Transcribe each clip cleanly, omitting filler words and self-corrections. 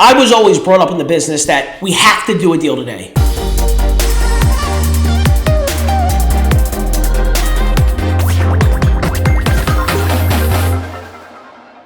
I was always brought up in the business that we have to do a deal today.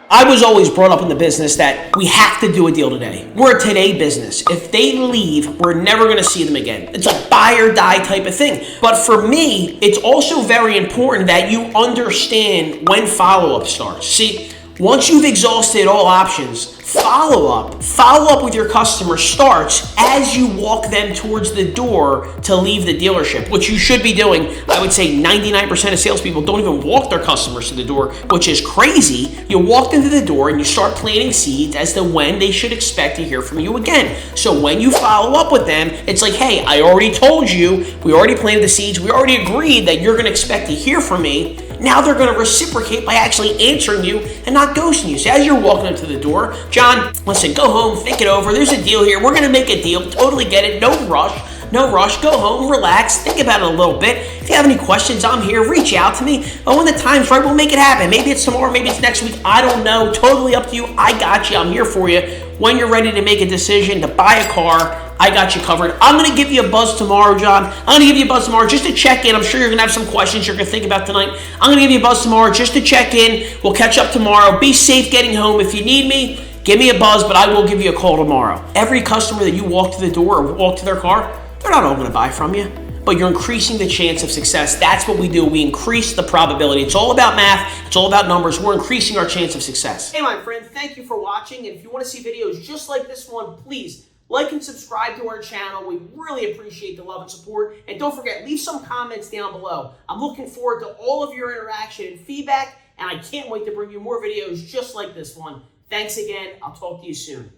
I was always brought up in the business that we have to do a deal today. We're a today business. If they leave, we're never going to see them again. It's a buy or die type of thing. But for me, it's also very important that you understand when follow-up starts. See, once you've exhausted all options, follow up with your customer starts as you walk them towards the door to leave the dealership, which you should be doing. I would say 99% of salespeople don't even walk their customers to the door, which is crazy. You walk them to the door and you start planting seeds as to when they should expect to hear from you again. So when you follow up with them, it's like, hey, I already told you, we already planted the seeds, we already agreed that you're going to expect to hear from me. Now they're going to reciprocate by actually answering you and not ghosting you. So as you're walking up to the door, John, listen, go home, think it over. There's a deal here. We're going to make a deal. Totally get it. No rush. Go home, relax, think about it a little bit. If you have any questions, I'm here. Reach out to me. Oh, when the time's right, we'll make it happen. Maybe it's tomorrow, maybe it's next week. I don't know. Totally up to you. I got you. I'm here for you. When you're ready to make a decision to buy a car, I got you covered. I'm going to give you a buzz tomorrow, John. I'm going to give you a buzz tomorrow just to check in. I'm sure you're going to have some questions you're going to think about tonight. I'm going to give you a buzz tomorrow just to check in. We'll catch up tomorrow. Be safe getting home. If you need me, give me a buzz, but I will give you a call tomorrow. Every customer that you walk to the door or walk to their car, they're not all going to buy from you, but you're increasing the chance of success. That's what we do. We increase the probability. It's all about math. It's all about numbers. We're increasing our chance of success. Hey, my friend, thank you for watching. And if you want to see videos just like this one, please like and subscribe to our channel. We really appreciate the love and support. And don't forget, leave some comments down below. I'm looking forward to all of your interaction and feedback, and I can't wait to bring you more videos just like this one. Thanks again. I'll talk to you soon.